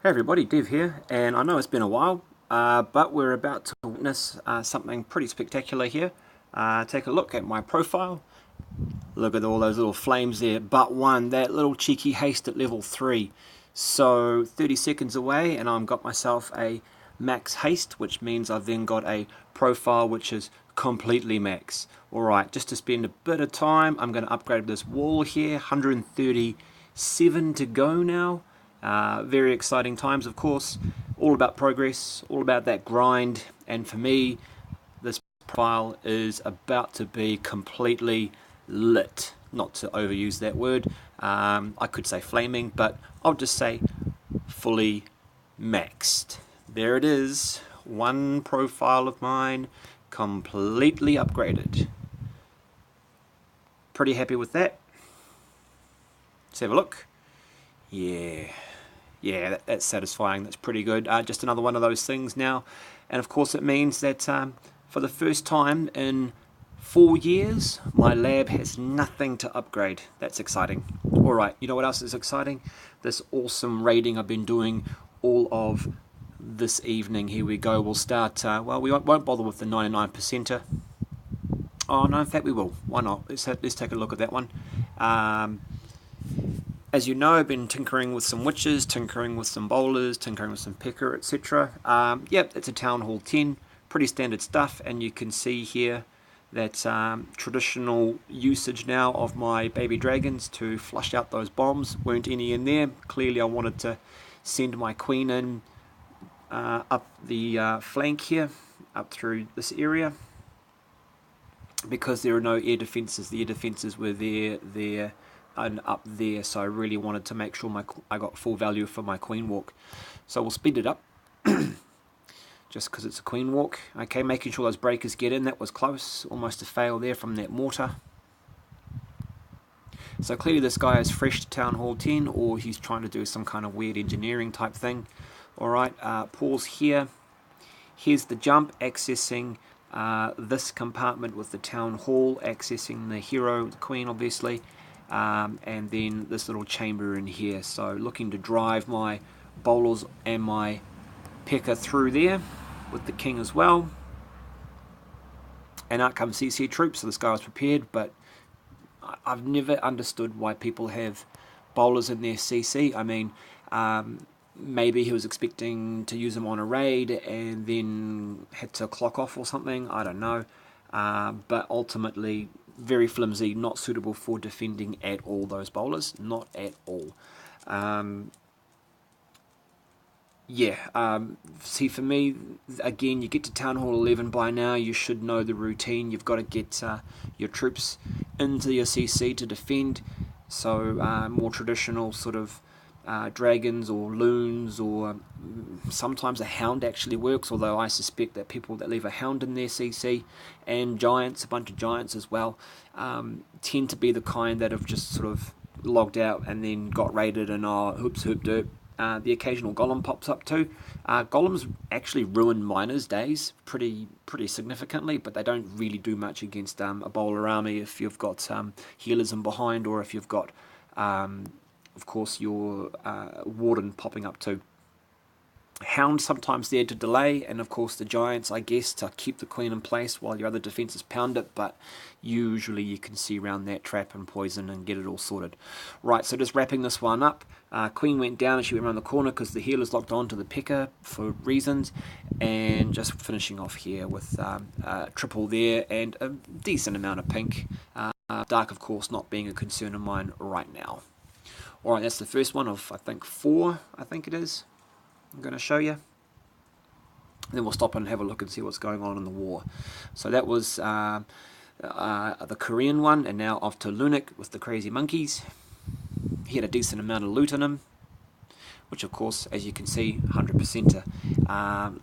Hey everybody, Dev here, and I know it's been a while, but we're about to witness something pretty spectacular here. Take a look at my profile. Look at all those little flames there. But one, that little cheeky haste at level 3. So 30 seconds away, and I've got myself a max haste, which means I've then got a profile which is completely max. Alright, just to spend a bit of time, I'm going to upgrade this wall here. 137 to go now. Very exciting times, of course. All about progress, all about that grind. And for me, this profile is about to be completely lit. Not to overuse that word. I could say flaming, but I'll just say fully maxed. There it is. One profile of mine completely upgraded. Pretty happy with that. Let's have a look. Yeah, that's satisfying. That's pretty good. Just another one of those things now. And of course it means that for the first time in 4 years, my lab has nothing to upgrade. That's exciting. Alright, you know what else is exciting? This awesome raiding I've been doing all of this evening. Here we go. We'll start, well, we won't bother with the 99%er. Oh, no, in fact we will. Why not? Let's take a look at that one. As you know, I've been tinkering with some witches, tinkering with some bowlers, tinkering with some picker, etc. Yep, it's a Town Hall 10, pretty standard stuff, and you can see here that traditional usage now of my baby dragons to flush out those bombs. Weren't any in there. Clearly I wanted to send my queen in up the flank here, up through this area, because there are no air defences. The air defences were there, and up there, so I really wanted to make sure I got full value for my queen walk. So we'll speed it up, just because it's a queen walk. Okay, making sure those breakers get in. That was close, almost a fail there from that mortar. So clearly this guy is fresh to Town Hall 10, or he's trying to do some kind of weird engineering type thing. Alright, pause here. Here's the jump, accessing this compartment with the Town Hall, accessing the hero, the queen obviously. And then this little chamber in here, so looking to drive my bowlers and my pecker through there with the king as well. And out comes CC troops, so this guy was prepared, but I've never understood why people have bowlers in their CC. I mean, maybe he was expecting to use them on a raid and then had to clock off or something, I don't know. But ultimately very flimsy, not suitable for defending at all, those bowlers, not at all. See, for me, again, you get to Town Hall 11 by now, you should know the routine. You've got to get your troops into your CC to defend, so more traditional sort of dragons or loons, or sometimes a hound actually works, although I suspect that people that leave a hound in their CC, and giants, a bunch of giants as well, tend to be the kind that have just sort of logged out and then got raided and hoops hoop derp. The occasional golem pops up too. Golems actually ruin miners' days pretty significantly, but they don't really do much against a bowler army if you've got healers in behind, or if you've got of course your warden popping up too. Hound sometimes there to delay, and of course the giants, I guess, to keep the queen in place while your other defences pound it, but usually you can see around that trap and poison and get it all sorted. Right, so just wrapping this one up. Queen went down and she went around the corner because the healer's locked on to the picker for reasons, and just finishing off here with triple there and a decent amount of pink. Dark, of course, not being a concern of mine right now. Alright, that's the first one of, I think, 4, I think it is, I'm going to show you. Then we'll stop and have a look and see what's going on in the war. So that was the Korean one, and now off to Lunik with the crazy monkeys. He had a decent amount of loot in him, which of course, as you can see, 100%er.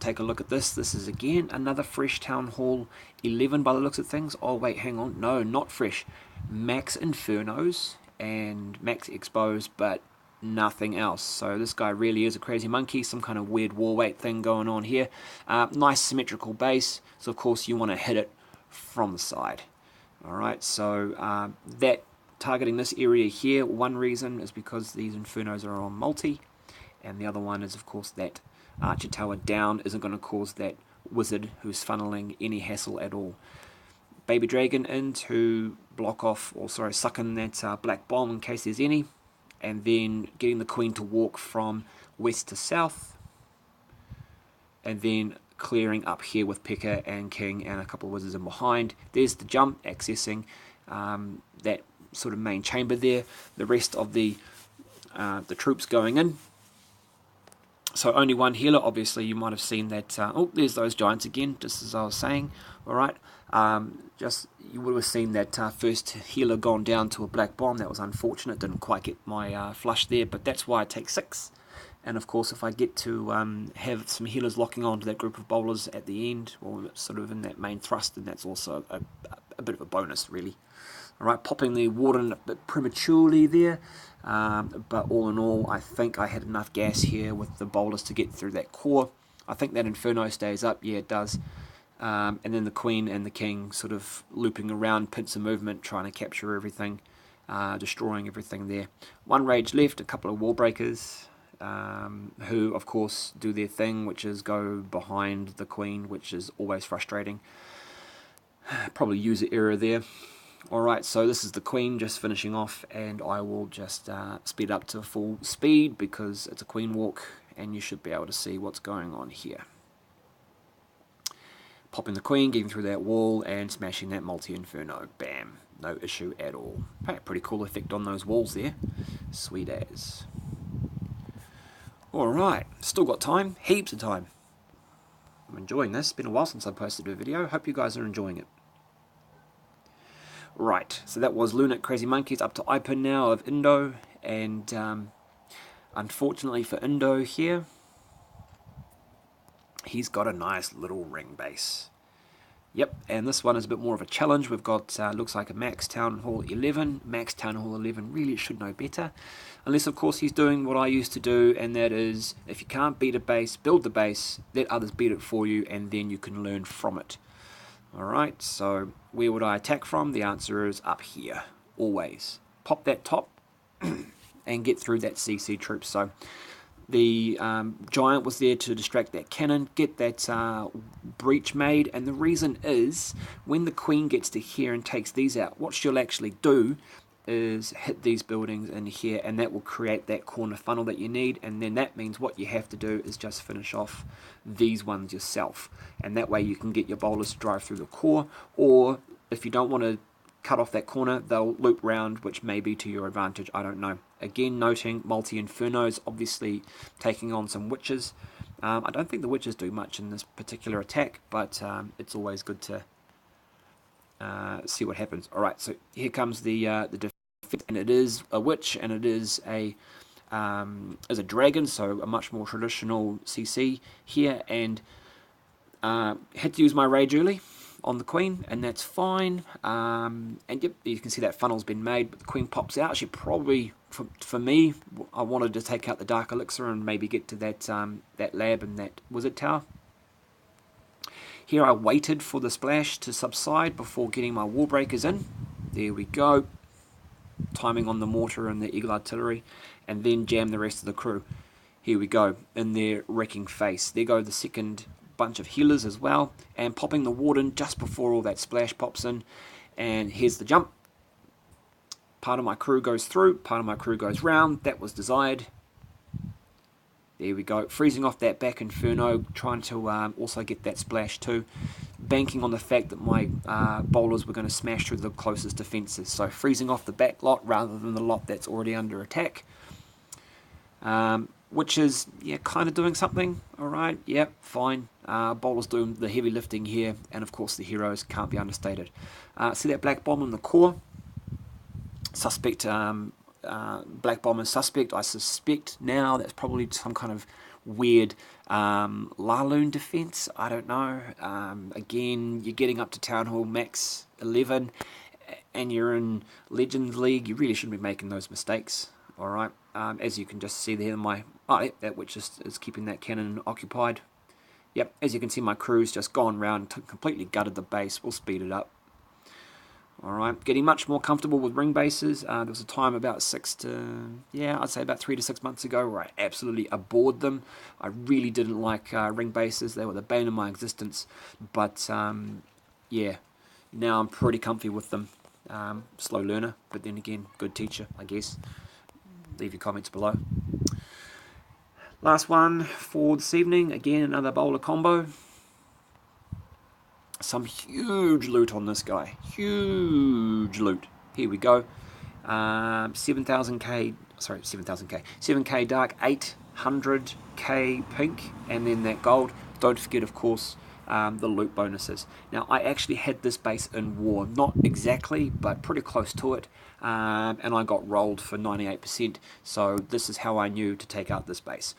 Take a look at this. This is again another fresh Town Hall 11 by the looks of things. Oh wait, hang on. No, not fresh. Max Infernos and Max Expos, but nothing else. So this guy really is a crazy monkey, some kind of weird war weight thing going on here. Nice symmetrical base, so of course you want to hit it from the side. Alright, so that targeting this area here, one reason is because these Infernos are on multi, and the other one is of course that archer tower down isn't going to cause that wizard who's funneling any hassle at all. Baby dragon in to block off, or sorry, suck in that black bomb in case there's any, and then getting the queen to walk from west to south, and then clearing up here with Pekka and king and a couple of wizards in behind. There's the jump, accessing that sort of main chamber there. The rest of the troops going in. So only one healer. Obviously, you might have seen that. Oh, there's those giants again, just as I was saying. All right. Just you would have seen that first healer gone down to a black bomb. That was unfortunate. Didn't quite get my flush there, but that's why I take 6. And of course, if I get to have some healers locking onto that group of bowlers at the end, or sort of in that main thrust, then that's also a bit of a bonus, really. All right, popping the warden a bit prematurely there, but all in all, I think I had enough gas here with the bowlers to get through that core. I think that Inferno stays up, yeah, it does. And then the Queen and the King sort of looping around, pincer movement, trying to capture everything, destroying everything there. One rage left, a couple of wall breakers, who of course do their thing, which is go behind the Queen, which is always frustrating. Probably user error there. Alright, so this is the Queen just finishing off, and I will just speed up to full speed because it's a Queen walk and you should be able to see what's going on here. Popping the Queen, getting through that wall and smashing that multi-inferno. Bam, no issue at all. Hey, pretty cool effect on those walls there. Sweet as. Alright, still got time, heaps of time. I'm enjoying this. It's been a while since I posted a video. Hope you guys are enjoying it. Right, so that was Lunatic Crazy Monkeys, up to Ipin now of Indo, and unfortunately for Indo here, he's got a nice little ring base. Yep, and this one is a bit more of a challenge. We've got, looks like a Max Town Hall 11. Max Town Hall 11 really should know better. Unless, of course, he's doing what I used to do, and that is, if you can't beat a base, build the base, let others beat it for you, and then you can learn from it. Alright, so where would I attack from? The answer is up here, always. Pop that top and get through that CC troop. So the giant was there to distract that cannon, get that breach made, and the reason is when the Queen gets to here and takes these out, what she'll actually do is hit these buildings in here, and that will create that corner funnel that you need, and then that means what you have to do is just finish off these ones yourself, and that way you can get your bowlers to drive through the core, or if you don't want to cut off that corner, they'll loop round, which may be to your advantage, I don't know. Again, noting multi-infernos, obviously taking on some witches. I don't think the witches do much in this particular attack, but it's always good to see what happens. Alright, so here comes the defense, and it is a witch, and it is a dragon, so a much more traditional CC here, and had to use my rage early on the Queen, and that's fine. And yep, you can see that funnel's been made, but the Queen pops out. She probably, for me, I wanted to take out the Dark Elixir and maybe get to that that lab and that Wizard Tower. Here I waited for the splash to subside before getting my wall breakers in. There we go. Timing on the mortar and the Eagle Artillery, and then jam the rest of the crew. Here we go, in their wrecking face. There go the second bunch of healers as well, and popping the warden just before all that splash pops in, and here's the jump. Part of my crew goes through, part of my crew goes round. That was desired. There we go, freezing off that back Inferno, trying to also get that splash too, banking on the fact that my bowlers were going to smash through the closest defences, so freezing off the back lot rather than the lot that's already under attack, which is, yeah, kind of doing something. Alright, yep, fine. Bowlers doing the heavy lifting here, and of course the heroes can't be understated. See that black bomb in the core? Suspect, black bomb is suspect. I suspect now that's probably some kind of weird Laloon defense. I don't know. Again, you're getting up to Town Hall Max 11 and you're in Legends League. You really shouldn't be making those mistakes. Alright, as you can just see there, that witch is keeping that cannon occupied. Yep, as you can see, my crew's just gone round, completely gutted the base. We'll speed it up. Alright, getting much more comfortable with ring bases. There was a time about I'd say about 3 to 6 months ago where I absolutely abhorred them. I really didn't like ring bases. They were the bane of my existence. But yeah, now I'm pretty comfy with them. Slow learner, but then again, good teacher, I guess. Leave your comments below. Last one for this evening. Again, another bowler combo. Some huge loot on this guy. Huge loot. Here we go. 7,000k, sorry, 7,000k. 7k dark, 800k pink, and then that gold. Don't forget, of course, the loot bonuses. Now, I actually had this base in war. Not exactly, but pretty close to it. And I got rolled for 98%. So this is how I knew to take out this base.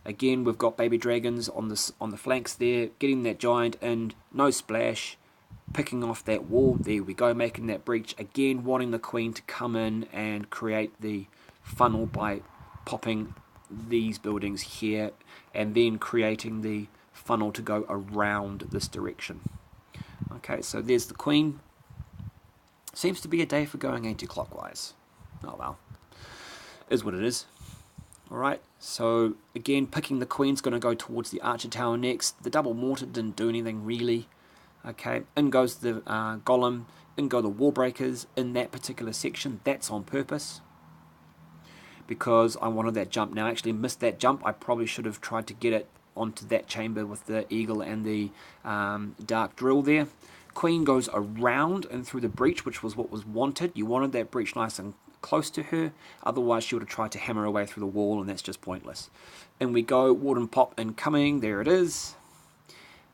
Again, we've got baby dragons on the flanks there, getting that giant in, no splash, picking off that wall. There we go, making that breach. Again, wanting the queen to come in and create the funnel by popping these buildings here, and then creating the funnel to go around this direction. Okay, so there's the queen. Seems to be a day for going anti-clockwise. Oh well, is what it is. Alright, so again, picking the queen's going to go towards the archer tower next. The double mortar didn't do anything really. Okay, in goes the golem, in go the wall breakers in that particular section. That's on purpose, because I wanted that jump. Now, I actually missed that jump. I probably should have tried to get it onto that chamber with the eagle and the dark drill there. Queen goes around and through the breach, which was what was wanted. You wanted that breach nice and close to her, otherwise she would have tried to hammer her way through the wall, and that's just pointless. And we go, warden pop incoming, there it is.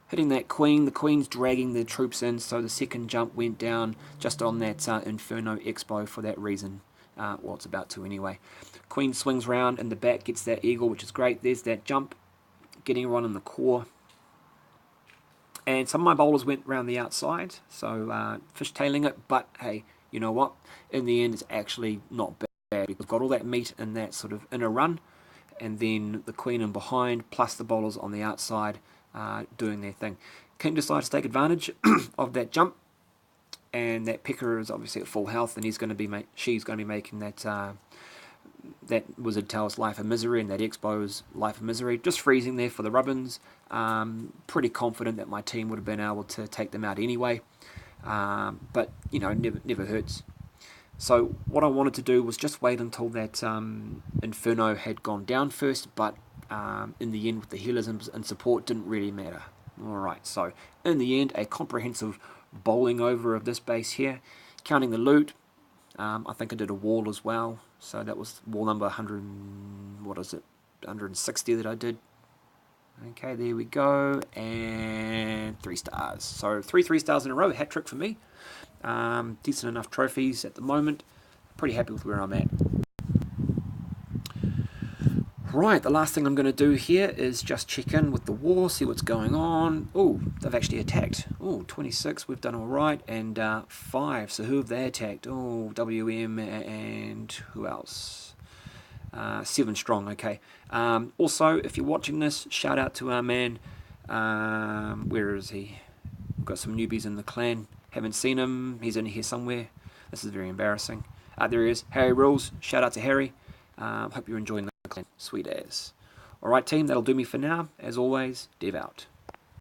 Hitting that queen, the queen's dragging the troops in, so the second jump went down just on that Inferno Expo for that reason. Well, it's about to anyway. Queen swings round in the back, gets that eagle, which is great. There's that jump, getting one in the core. And some of my bowlers went round the outside, so fishtailing it, but hey, you know what? In the end, it's actually not bad. We've got all that meat in that sort of inner run, and then the queen in behind, plus the bowlers on the outside doing their thing. King decides to take advantage of that jump, and that Pecker is obviously at full health, and she's going to be making that that Wizard Tower's life of misery, and that Expo's life of misery. Just freezing there for the Rubbins. Pretty confident that my team would have been able to take them out anyway. But you know, never hurts. So what I wanted to do was just wait until that Inferno had gone down first, but in the end, with the healers and support, didn't really matter. Alright, so in the end, a comprehensive bowling over of this base here. Counting the loot, I think I did a wall as well, so that was wall number 100, what is it, 160 that I did. Okay, there we go, and 3 stars. So 3 stars in a row, hat trick for me. Decent enough trophies at the moment. Pretty happy with where I'm at. Right, the last thing I'm going to do here is just check in with the war, see what's going on. Oh, they've actually attacked. Oh, 26, we've done all right, and 5. So who have they attacked? Oh, WM and who else? 7 strong, okay. Also, if you're watching this, shout out to our man. Where is he? We've got some newbies in the clan. Haven't seen him. He's in here somewhere. This is very embarrassing. There he is. Harry Rules. Shout out to Harry. Hope you're enjoying the clan. Sweet as. Alright, team. That'll do me for now. As always, Dev out.